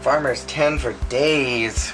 Farmer's 10 for days.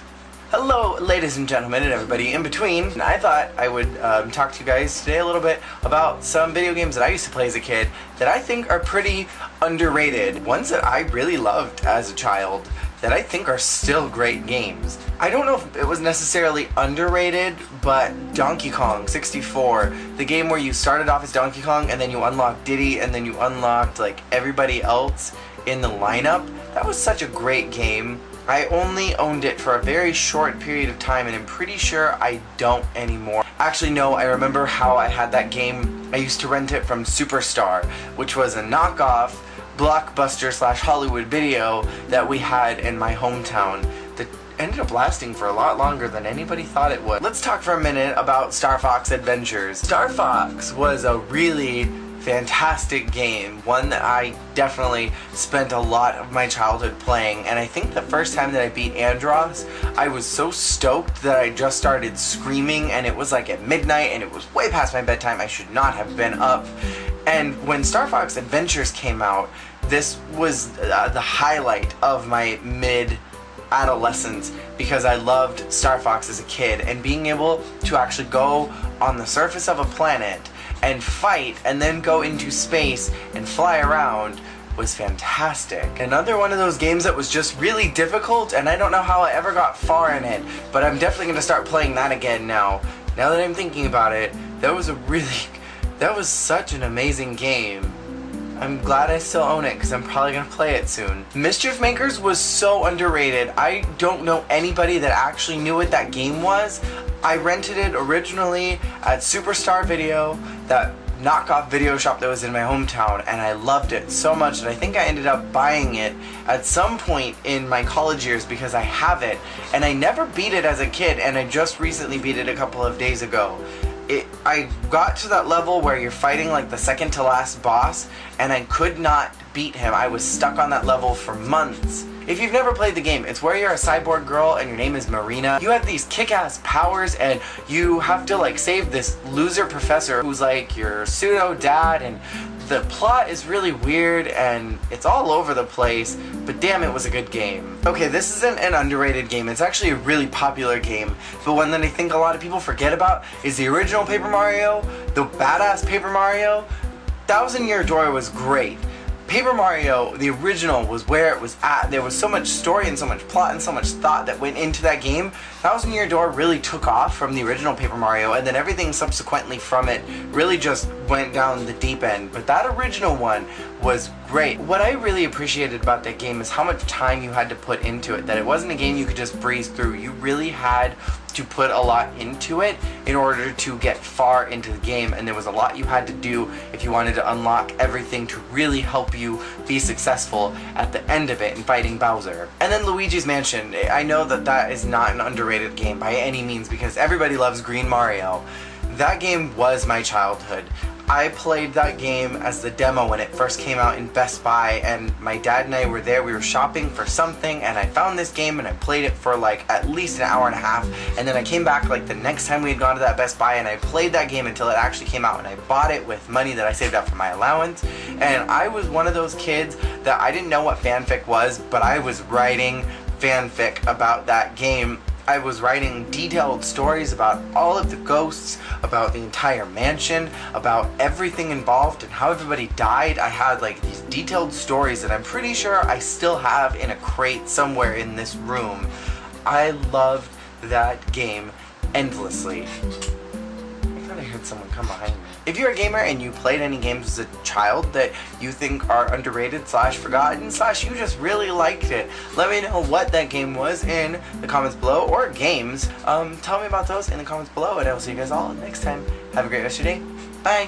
Hello, ladies and gentlemen, and everybody in between. I thought I would talk to you guys today a little bit about some video games that I used to play as a kid that I think are pretty underrated. Ones that I really loved as a child that I think are still great games. I don't know if it was necessarily underrated, but Donkey Kong 64, the game where you started off as Donkey Kong and then you unlocked Diddy and then you unlocked like everybody else in the lineup, that was such a great game. I only owned it for a very short period of time and I'm pretty sure I don't anymore. Actually no, I remember how I had that game. I used to rent it from Superstar, which was a knockoff Blockbuster / Hollywood Video that we had in my hometown that ended up lasting for a lot longer than anybody thought it would. Let's talk for a minute about Star Fox Adventures. Star Fox was a really fantastic game, one that I definitely spent a lot of my childhood playing, and I think the first time that I beat Andros, I was so stoked that I just started screaming, and it was like at midnight and it was way past my bedtime. I should not have been up. And when Star Fox Adventures came out, this was the highlight of my mid-adolescence because I loved Star Fox as a kid, and being able to actually go on the surface of a planet and fight and then go into space and fly around was fantastic. Another one of those games that was just really difficult, and I don't know how I ever got far in it, but I'm definitely going to start playing that again now. Now that I'm thinking about it, that was such an amazing game. I'm glad I still own it because I'm probably going to play it soon. Mischiefmakers was so underrated. I don't know anybody that actually knew what that game was. I rented it originally at Superstar Video, that knockoff video shop that was in my hometown, and I loved it so much that I think I ended up buying it at some point in my college years because I have it, and I never beat it as a kid, and I just recently beat it a couple of days ago. I got to that level where you're fighting like the second to last boss, and I could not beat him. I was stuck on that level for months. If you've never played the game, it's where you're a cyborg girl and your name is Marina. You have these kick-ass powers and you have to like save this loser professor who's like your pseudo dad, and the plot is really weird and it's all over the place, but damn, it was a good game. Okay, this isn't an underrated game. It's actually a really popular game, but one that I think a lot of people forget about is the original Paper Mario, the badass Paper Mario. Thousand Year Door was great. Paper Mario, the original, was where it was at. There was so much story and so much plot and so much thought that went into that game. Thousand Year Door really took off from the original Paper Mario, and then everything subsequently from it really just went down the deep end. But that original one was great. What I really appreciated about that game is how much time you had to put into it, that it wasn't a game you could just breeze through. You really had to put a lot into it in order to get far into the game, and there was a lot you had to do if you wanted to unlock everything to really help you be successful at the end of it in fighting Bowser. And then Luigis Mansion. I know that that is not an underrated game by any means because everybody loves Green Mario. That game was my childhood. I played that game as the demo when it first came out in Best Buy, and my dad and I were there. We were shopping for something and I found this game and I played it for like at least an hour and a half, and then I came back like the next time we had gone to that Best Buy and I played that game until it actually came out, and I bought it with money that I saved up for my allowance. And I was one of those kids that I didn't know what fanfic was, but I was writing fanfic about that game. I was writing detailed stories about all of the ghosts, about the entire mansion, about everything involved and how everybody died. I had like these detailed stories that I'm pretty sure I still have in a crate somewhere in this room. I loved that game endlessly. I thought I heard someone come behind me. If you're a gamer and you played any games as a child that you think are underrated / forgotten / you just really liked it, let me know what that game was in the comments below, or games. Tell me about those in the comments below, and I will see you guys all next time. Have a great rest of your day. Bye!